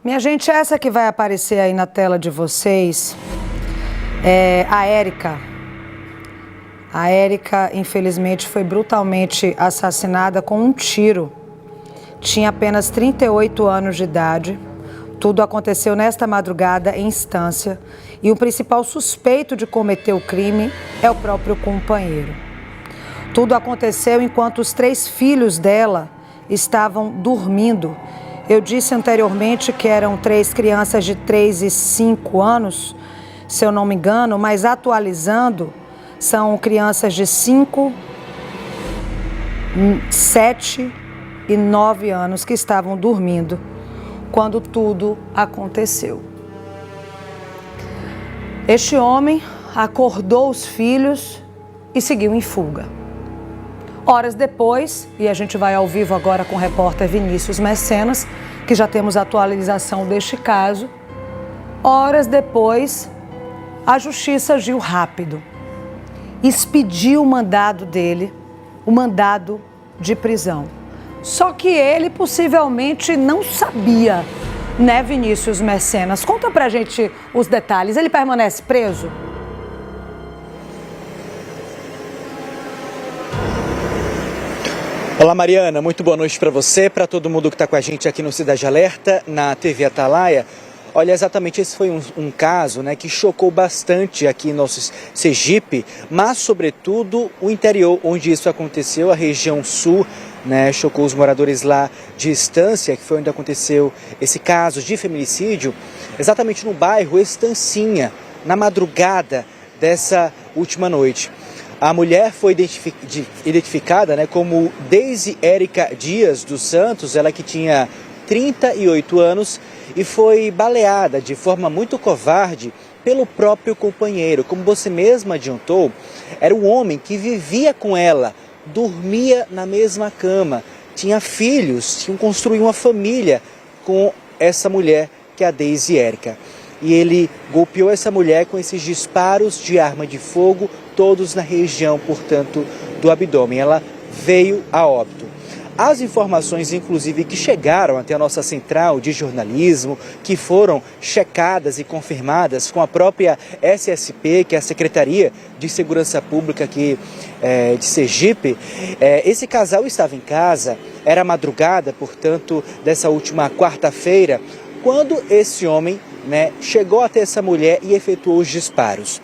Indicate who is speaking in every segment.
Speaker 1: Minha gente, essa que vai aparecer aí na tela de vocês é a Érica. A Érica, infelizmente, foi brutalmente assassinada com um tiro. Tinha apenas 38 anos de idade. Tudo aconteceu nesta madrugada em instância e o principal suspeito de cometer o crime é o próprio companheiro. Tudo aconteceu enquanto os 3 filhos dela estavam dormindo. Eu disse anteriormente que eram 3 crianças de 3 e 5 anos, se eu não me engano, mas atualizando, são crianças de 5, 7 e 9 anos que estavam dormindo quando tudo aconteceu. Este homem acordou os filhos e seguiu em fuga. Horas depois, e a gente vai ao vivo agora com o repórter Vinícius Mecenas, que já temos a atualização deste caso. Horas depois, a justiça agiu rápido. Expediu o mandado dele, o mandado de prisão. Só que ele possivelmente não sabia, né, Vinícius Mecenas? Conta pra gente os detalhes. Ele permanece preso?
Speaker 2: Olá, Mariana, muito boa noite para você, para todo mundo que está com a gente aqui no Cidade Alerta, na TV Atalaia. Olha, exatamente esse foi um caso, né, que chocou bastante aqui em nosso Sergipe, mas sobretudo o interior onde isso aconteceu, a região sul, né, chocou os moradores lá de Estância, que foi onde aconteceu esse caso de feminicídio, exatamente no bairro Estancinha, na madrugada dessa última noite. A mulher foi identificada, né, como Deise Érica Dias dos Santos, ela que tinha 38 anos e foi baleada de forma muito covarde pelo próprio companheiro. Como você mesma adiantou, era um homem que vivia com ela, dormia na mesma cama, tinha filhos, tinham construído uma família com essa mulher que é a Deise Érica. E ele golpeou essa mulher com esses disparos de arma de fogo, todos na região, portanto, do abdômen. Ela veio a óbito. As informações, inclusive, que chegaram até a nossa central de jornalismo, que foram checadas e confirmadas com a própria SSP, que é a Secretaria de Segurança Pública aqui de Sergipe, esse casal estava em casa, era madrugada, portanto, dessa última quarta-feira, quando esse homem, né, chegou até essa mulher e efetuou os disparos.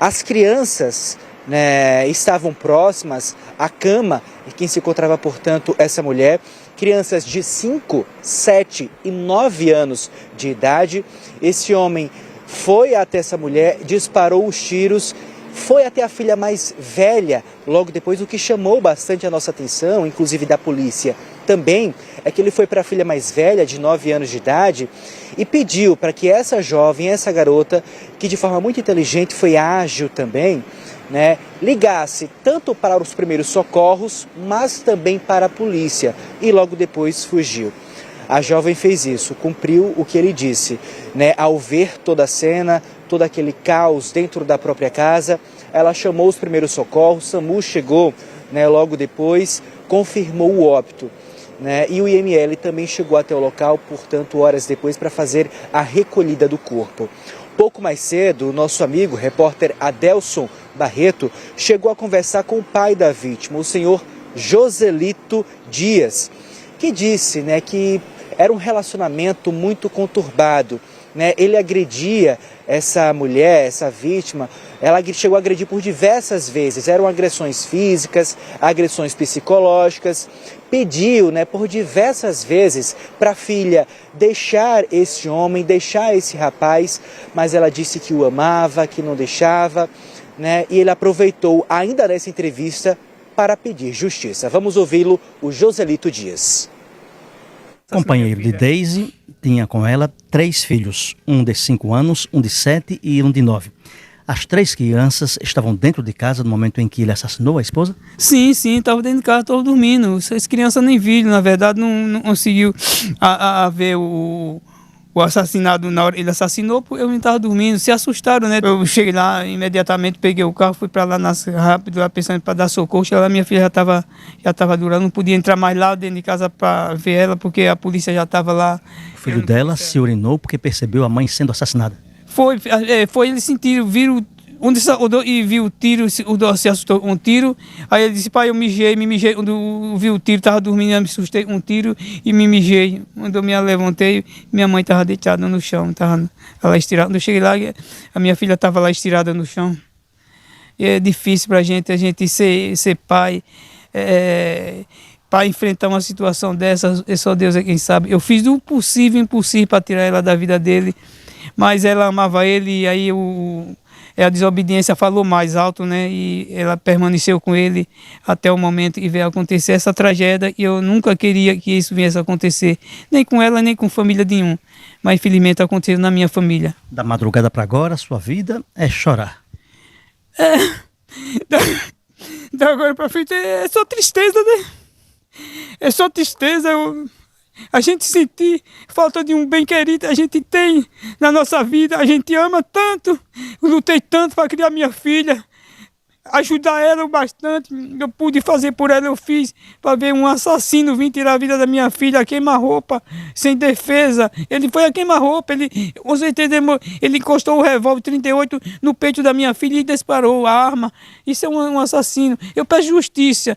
Speaker 2: As crianças, né, estavam próximas à cama em que se encontrava, portanto, essa mulher. Crianças de 5, 7 e 9 anos de idade. Esse homem foi até essa mulher, disparou os tiros, foi até a filha mais velha logo depois, o que chamou bastante a nossa atenção, inclusive da polícia também, é que ele foi para a filha mais velha, de 9 anos de idade, e pediu para que essa jovem, essa garota, que de forma muito inteligente, foi ágil também, né, ligasse tanto para os primeiros socorros, mas também para a polícia, e logo depois fugiu. A jovem fez isso, cumpriu o que ele disse, né, ao ver toda a cena, todo aquele caos dentro da própria casa, ela chamou os primeiros socorros, SAMU chegou, né, logo depois, confirmou o óbito. Né, e o IML também chegou até o local, portanto, horas depois, para fazer a recolhida do corpo. Pouco mais cedo, o nosso amigo, repórter Adelson Barreto, chegou a conversar com o pai da vítima, o senhor Joselito Dias, que disse, né, que era um relacionamento muito conturbado. Né, ele agredia essa mulher, essa vítima, ela chegou a agredir por diversas vezes, eram agressões físicas, agressões psicológicas, pediu, né, por diversas vezes para a filha deixar esse homem, deixar esse rapaz, mas ela disse que o amava, que não deixava, né, e ele aproveitou ainda nessa entrevista para pedir justiça. Vamos ouvi-lo, o Joselito Dias.
Speaker 3: O companheiro de Deise tinha com ela 3 filhos, um de 5 anos, um de 7 e um de 9. As 3 crianças estavam dentro de casa no momento em que ele assassinou a esposa?
Speaker 4: Sim, estavam dentro de casa, estavam dormindo. As crianças nem viram, na verdade, não conseguiu ver o assassinado, na hora ele assassinou, eu não estava dormindo, se assustaram, né? Eu cheguei lá, imediatamente peguei o carro, fui para lá rápido, lá pensando para dar socorro. Cheguei lá, minha filha já estava durando, não podia entrar mais lá dentro de casa para ver ela, porque a polícia já estava lá.
Speaker 3: O filho dela se urinou porque percebeu a mãe sendo assassinada.
Speaker 4: Foi eles sentiram, viram onde e viu o tiro, se assustou um tiro, aí ele disse, pai, eu me mijei, quando eu vi o tiro, estava dormindo, eu me assustei, um tiro e me mijei. Quando eu me levantei, minha mãe estava deitada no chão, estava lá estirada. Quando eu cheguei lá, a minha filha estava lá estirada no chão. E é difícil para a gente ser pai, para enfrentar uma situação dessa, só Deus é quem sabe. Eu fiz o possível e impossível para tirar ela da vida dele, mas ela amava ele e aí a desobediência falou mais alto, né? E ela permaneceu com ele até o momento que veio acontecer essa tragédia. E eu nunca queria que isso viesse a acontecer, nem com ela, nem com família nenhuma. Mas infelizmente aconteceu na minha família.
Speaker 3: Da madrugada para agora, sua vida é chorar.
Speaker 4: Da agora para frente é só tristeza, né? É só tristeza. A gente sentir falta de um bem querido, a gente tem na nossa vida, a gente ama tanto, eu lutei tanto para criar minha filha, ajudar ela bastante, eu pude fazer por ela, eu fiz, para ver um assassino vir tirar a vida da minha filha, a queima-roupa, sem defesa. Ele foi a queima-roupa, com certeza ele encostou o revólver 38 no peito da minha filha e disparou a arma. Isso é um assassino. Eu peço justiça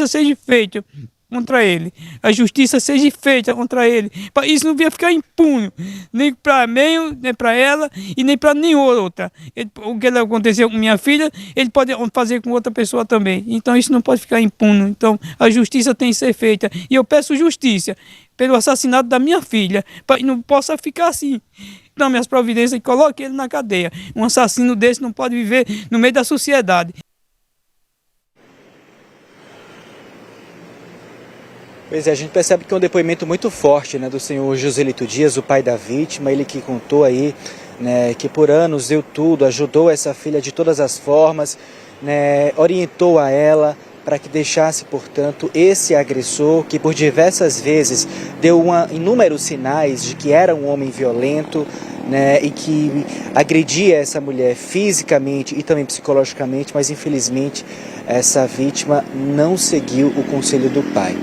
Speaker 4: seja feita contra ele, a justiça seja feita contra ele, para isso não venha ficar impune, nem para mim, nem para ela e nem para nenhuma outra. O que aconteceu com minha filha, ele pode fazer com outra pessoa também, então isso não pode ficar impune. Então a justiça tem que ser feita e eu peço justiça pelo assassinato da minha filha, para que não possa ficar assim. Então minhas providências, coloque ele na cadeia. Um assassino desse não pode viver no meio da sociedade.
Speaker 2: Pois é, a gente percebe que é um depoimento muito forte, né, do senhor Joselito Dias, o pai da vítima, ele que contou aí, né, que por anos deu tudo, ajudou essa filha de todas as formas, né, orientou a ela para que deixasse, portanto, esse agressor, que por diversas vezes deu inúmeros sinais de que era um homem violento, né, e que agredia essa mulher fisicamente e também psicologicamente, mas infelizmente essa vítima não seguiu o conselho do pai.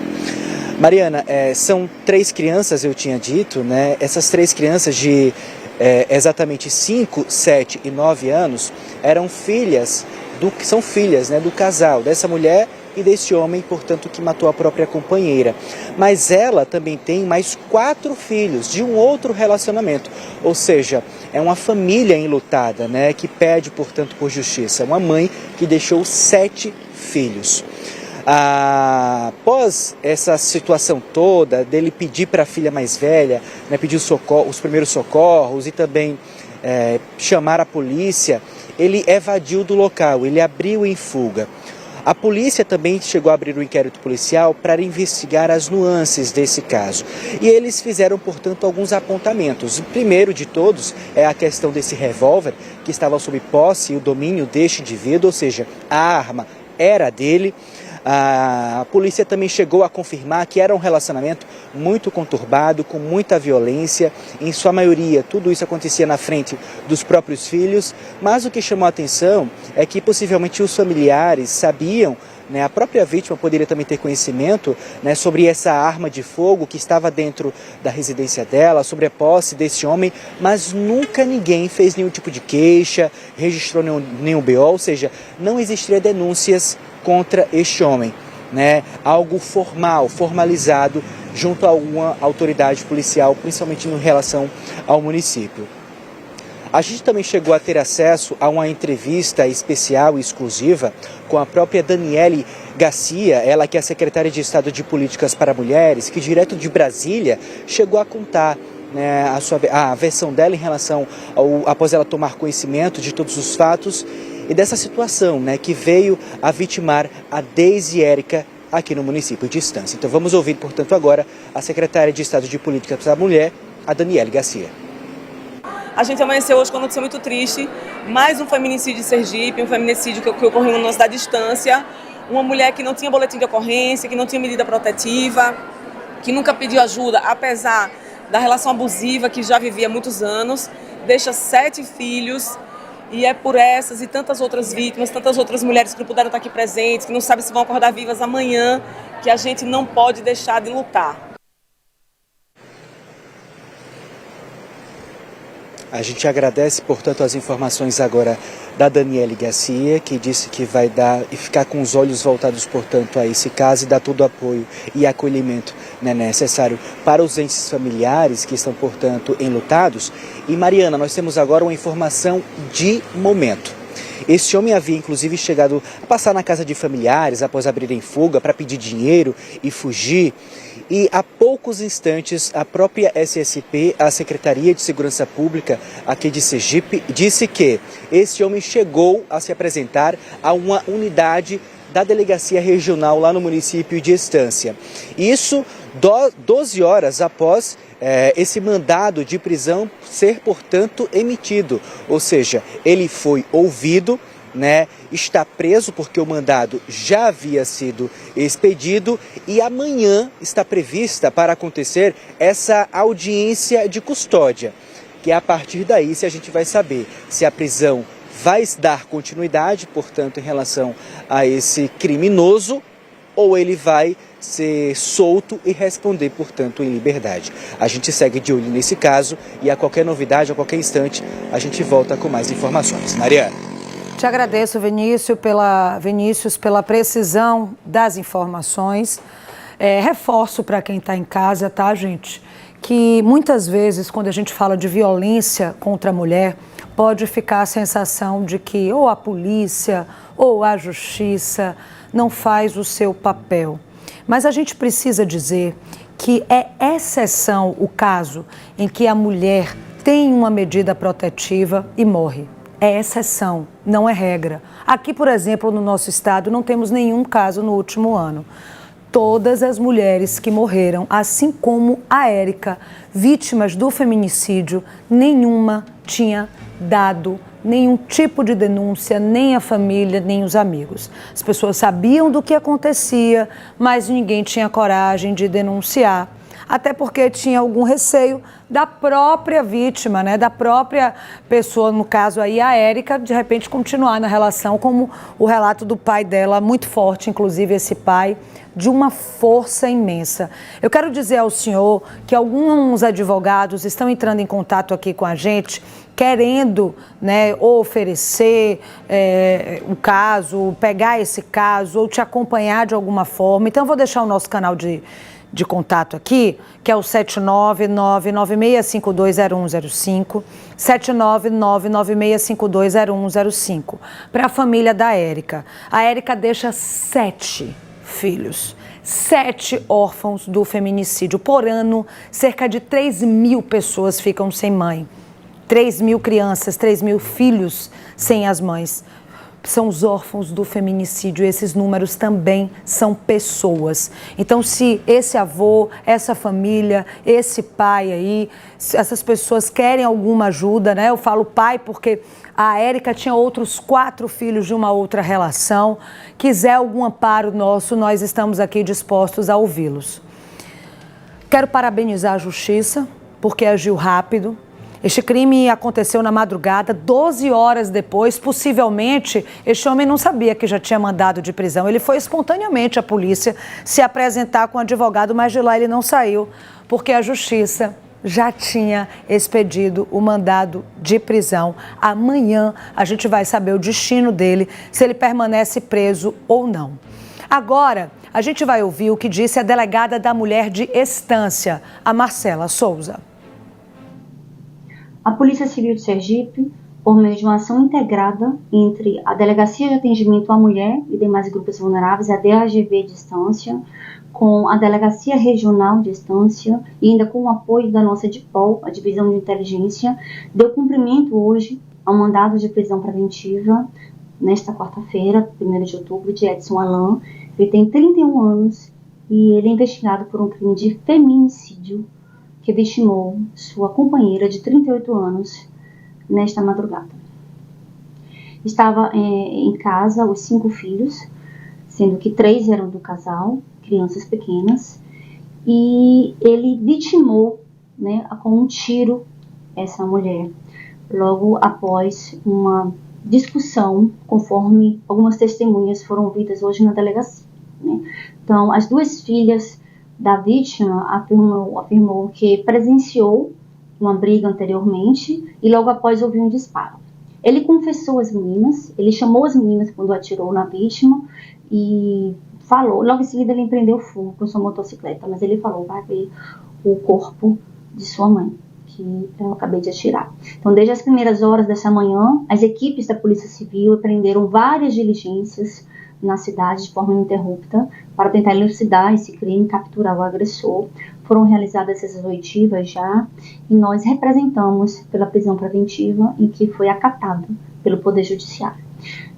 Speaker 2: Mariana, são 3 crianças, eu tinha dito, né? Essas 3 crianças de exatamente 5, 7 e 9 anos são filhas, né, do casal, dessa mulher e desse homem, portanto, que matou a própria companheira. Mas ela também tem mais 4 filhos de um outro relacionamento, ou seja, é uma família enlutada, né, que pede, portanto, por justiça. Uma mãe que deixou 7 filhos. Após essa situação toda, dele pedir para a filha mais velha, né, pedir os primeiros socorros e também chamar a polícia, ele evadiu do local, ele abriu em fuga. A polícia também chegou a abrir um inquérito policial para investigar as nuances desse caso. E eles fizeram, portanto, alguns apontamentos. O primeiro de todos é a questão desse revólver que estava sob posse e o domínio deste indivíduo, ou seja, a arma era dele. A polícia também chegou a confirmar que era um relacionamento muito conturbado, com muita violência. Em sua maioria, tudo isso acontecia na frente dos próprios filhos. Mas o que chamou a atenção é que possivelmente os familiares sabiam, né, a própria vítima poderia também ter conhecimento, né, sobre essa arma de fogo que estava dentro da residência dela, sobre a posse desse homem, mas nunca ninguém fez nenhum tipo de queixa, registrou nenhum BO, ou seja, não existiria denúncias contra este homem, né? Algo formalizado junto a alguma autoridade policial, principalmente em relação ao município. A gente também chegou a ter acesso a uma entrevista especial e exclusiva com a própria Daniele Garcia, ela que é secretária de Estado de Políticas para Mulheres, que direto de Brasília chegou a contar, né, a versão dela em relação após ela tomar conhecimento de todos os fatos e dessa situação, né, que veio a vitimar a Deise Érica aqui no município de Estância. Então vamos ouvir, portanto, agora a secretária de Estado de Política para a Mulher, a Daniele Garcia.
Speaker 5: A gente amanheceu hoje com uma notícia muito triste, mais um feminicídio em Sergipe, um feminicídio que ocorreu na cidade de Estância, uma mulher que não tinha boletim de ocorrência, que não tinha medida protetiva, que nunca pediu ajuda, apesar da relação abusiva que já vivia há muitos anos, deixa 7 filhos, e é por essas e tantas outras vítimas, tantas outras mulheres que não puderam estar aqui presentes, que não sabem se vão acordar vivas amanhã, que a gente não pode deixar de lutar.
Speaker 2: A gente agradece, portanto, as informações agora da Daniele Garcia, que disse que vai dar e ficar com os olhos voltados, portanto, a esse caso e dar todo o apoio e acolhimento, né, necessário para os entes familiares que estão, portanto, enlutados. E, Mariana, nós temos agora uma informação de momento. Esse homem havia, inclusive, chegado a passar na casa de familiares após abrirem fuga para pedir dinheiro e fugir. E há poucos instantes, a própria SSP, a Secretaria de Segurança Pública aqui de Sergipe, disse que esse homem chegou a se apresentar a uma unidade da Delegacia Regional lá no município de Estância. Isso 12 horas após esse mandado de prisão ser, portanto, emitido. Ou seja, ele foi ouvido, né, está preso porque o mandado já havia sido expedido e amanhã está prevista para acontecer essa audiência de custódia, que a partir daí a gente vai saber se a prisão vai dar continuidade, portanto, em relação a esse criminoso, ou ele vai ser solto e responder, portanto, em liberdade. A gente segue de olho nesse caso e a qualquer novidade, a qualquer instante, a gente volta com mais informações. Mariana.
Speaker 1: Te agradeço, Vinícius, pela precisão das informações. Reforço para quem está em casa, tá, gente? Que muitas vezes, quando a gente fala de violência contra a mulher, pode ficar a sensação de que ou a polícia ou a justiça não faz o seu papel. Mas a gente precisa dizer que é exceção o caso em que a mulher tem uma medida protetiva e morre. É exceção, não é regra. Aqui, por exemplo, no nosso estado, não temos nenhum caso no último ano. Todas as mulheres que morreram, assim como a Érica, vítimas do feminicídio, nenhuma tinha dado nenhum tipo de denúncia, nem a família, nem os amigos. As pessoas sabiam do que acontecia, mas ninguém tinha coragem de denunciar. Até porque tinha algum receio da própria vítima, né, da própria pessoa, no caso aí a Érica, de repente continuar na relação, como o relato do pai dela, muito forte, inclusive esse pai, de uma força imensa. Eu quero dizer ao senhor que alguns advogados estão entrando em contato aqui com a gente, querendo, né, ou oferecer o caso, pegar esse caso, ou te acompanhar de alguma forma. Então, eu vou deixar o nosso canal de contato aqui, que é o 79996520105, 79996520105, para a família da Érica. A Érica deixa 7 filhos, 7 órfãos do feminicídio. Por ano, cerca de 3.000 pessoas ficam sem mãe. 3.000 crianças, 3.000 filhos sem as mães. São os órfãos do feminicídio, esses números também são pessoas. Então, se esse avô, essa família, esse pai aí, essas pessoas querem alguma ajuda, né? Eu falo pai porque a Érica tinha outros 4 filhos de uma outra relação. Quiser algum amparo nosso, nós estamos aqui dispostos a ouvi-los. Quero parabenizar a Justiça, porque agiu rápido. Este crime aconteceu na madrugada, 12 horas depois. Possivelmente, este homem não sabia que já tinha mandado de prisão. Ele foi espontaneamente à polícia se apresentar com o advogado, mas de lá ele não saiu, porque a Justiça já tinha expedido o mandado de prisão. Amanhã a gente vai saber o destino dele, se ele permanece preso ou não. Agora, a gente vai ouvir o que disse a delegada da mulher de Estância, a Marcela Souza.
Speaker 6: A Polícia Civil de Sergipe, por meio de uma ação integrada entre a Delegacia de Atendimento à Mulher e demais grupos vulneráveis, a DAGV de Estância, com a Delegacia Regional de Estância e ainda com o apoio da nossa DIPOL, a Divisão de Inteligência, deu cumprimento hoje ao mandado de prisão preventiva nesta quarta-feira, 1º de outubro, de Edson Alain. Ele tem 31 anos e ele é investigado por um crime de feminicídio que vitimou sua companheira de 38 anos nesta madrugada. Estava em casa os 5 filhos, sendo que 3 eram do casal, crianças pequenas, e ele vitimou né, com um tiro essa mulher, logo após uma discussão, conforme algumas testemunhas foram ouvidas hoje na delegacia, né? Então, as duas filhas da vítima afirmou que presenciou uma briga anteriormente e logo após ouviu um disparo. Ele confessou às meninas, ele chamou as meninas quando atirou na vítima e falou, logo em seguida ele empreendeu fogo com sua motocicleta, mas ele falou, vai ver o corpo de sua mãe, que eu acabei de atirar. Então, desde as primeiras horas dessa manhã, as equipes da Polícia Civil empreenderam várias diligências na cidade de forma ininterrupta para tentar elucidar esse crime, capturar o agressor. Foram realizadas essas oitivas já e nós representamos pela prisão preventiva em que foi acatado pelo Poder Judiciário.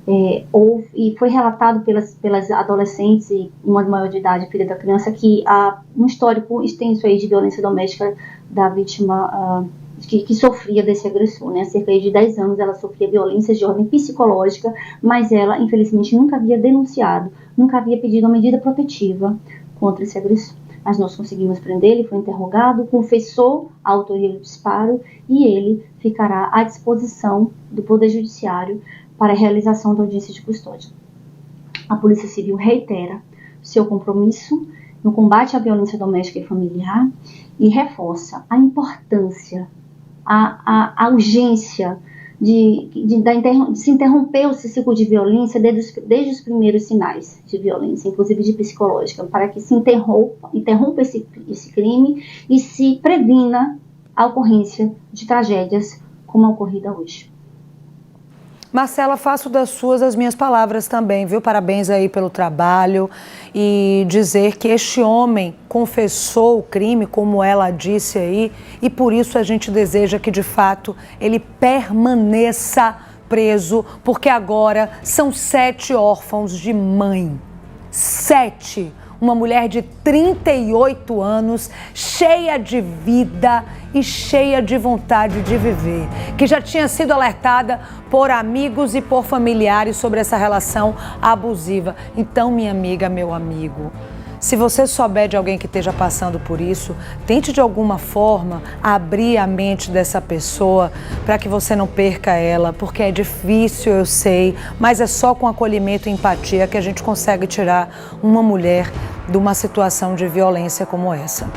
Speaker 6: E foi relatado pelas adolescentes e uma maior de idade, filha da criança, que há um histórico extenso aí de violência doméstica da vítima que sofria desse agressor, né? Há cerca de 10 anos ela sofria violências de ordem psicológica, mas ela, infelizmente, nunca havia denunciado, nunca havia pedido uma medida protetiva contra esse agressor. Mas nós conseguimos prender, ele foi interrogado, confessou a autoria do disparo e ele ficará à disposição do Poder Judiciário para a realização da audiência de custódia. A Polícia Civil reitera seu compromisso no combate à violência doméstica e familiar e reforça a importância, a urgência de se interromper esse ciclo de violência desde os primeiros sinais de violência, inclusive de psicológica, para que se interrompa esse crime e se previna a ocorrência de tragédias como a ocorrida hoje.
Speaker 1: Marcela, faço das suas as minhas palavras também, viu? Parabéns aí pelo trabalho e dizer que este homem confessou o crime, como ela disse aí, e por isso a gente deseja que, de fato, ele permaneça preso, porque agora são 7 órfãos de mãe. 7! Uma mulher de 38 anos, cheia de vida e cheia de vontade de viver, que já tinha sido alertada por amigos e por familiares sobre essa relação abusiva. Então, minha amiga, meu amigo, se você souber de alguém que esteja passando por isso, tente de alguma forma abrir a mente dessa pessoa para que você não perca ela, porque é difícil, eu sei, mas é só com acolhimento e empatia que a gente consegue tirar uma mulher de uma situação de violência como essa.